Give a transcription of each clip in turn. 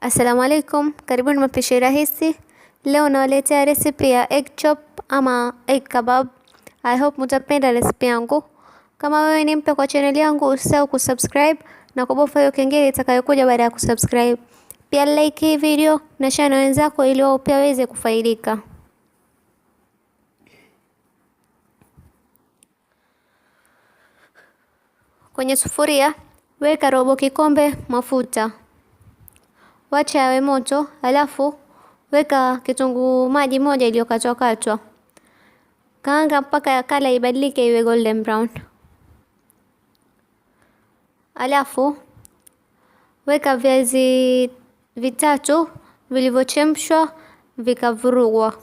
Assalamu alaikum, karibuni mapishi rahisi. Leo nawaletea recipe ya egg chop ama egg kebab. I hope mutapenda recipe yangu. Kama wewe ni mpya kwa channel yangu, usisahau kusubscribe na kubofya hiyo kengele itakayokuja baada ya kusubscribe. Pia like hii video na share na wenzako ili wao pia waweze kufaidika. Kwenye sufuria weka robo kikombe mafuta. Wacha yawe moto, alafu weka kitunguu maji moja iliyokatwa. Kaanga mpaka kala ibadilike iwe golden brown. Alafu weka viazi vitatu vilivyochemshwa vikavurugwa.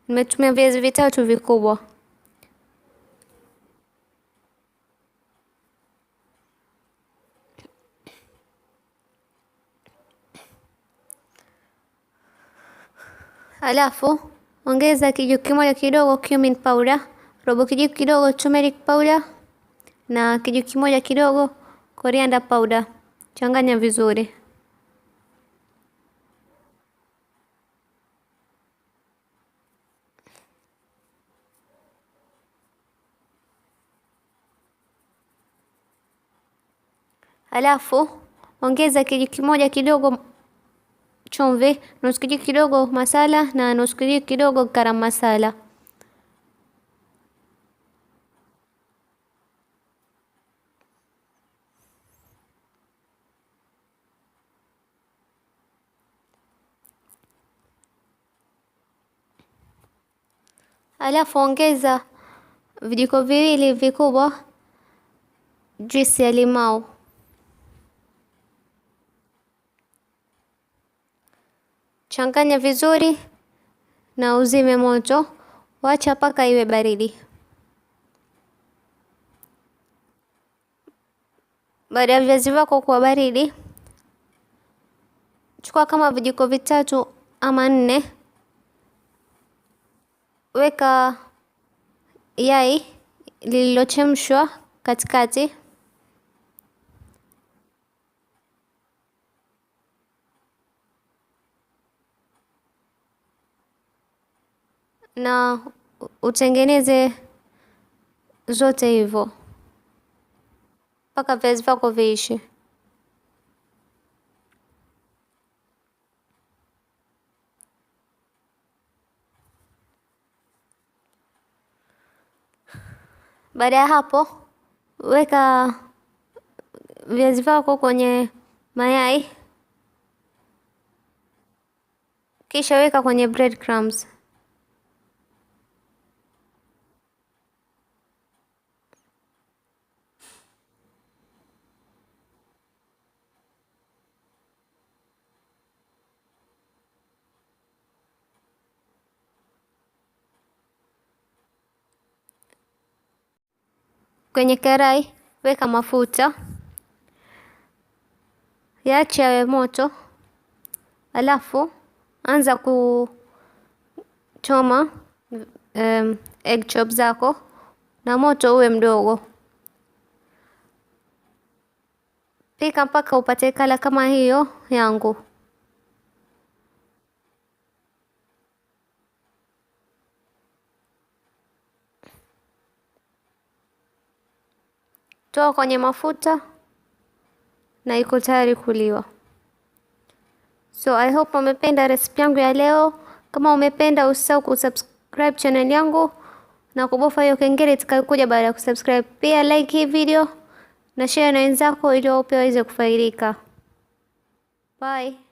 Nimetumia viazi vitatu vikubwa. Alafu ongeza kijiko kimoja kidogo cumin powder, robo kijiko kidogo turmeric powder na kijiko kimoja kidogo coriander powder. Changanya vizuri. Alafu ongeza kijiko kimoja kidogo chumvi, nusu kijiko kidogo masala na nusu kijiko kidogo garam masala. Alafu ongeza vijiko viwili vikubwa juisi ya limau. Changanya vizuri na uzime moto. Wacha paka iwe baridi. Baada ya viazi vyako kuwa baridi, chukua kama vijiko vitatu ama 4. Weka yai lililochemshwa katikati. Na utengeneze zote hivyo mpaka viazi vyako viishe. Baada ya hapo, weka viazi vyako kwenye mayai, kisha weka kwenye breadcrumbs. Kwenye karai weka mafuta, yaache yawe moto, alafu anza kuchoma egg chop zako na moto uwe mdogo. Pika mpaka upate kala kama hiyo yangu. Toa kwenye mafuta na iko tayari kuliwa. So I hope umependa recipe yangu ya leo. Kama umependa, usisahau kusubscribe channel yangu na kubofya hiyo kengele itakayokuja baada ya kusubscribe. Pia like hii video na share na wenzako ili wao pia waweze kufaidika. Bye.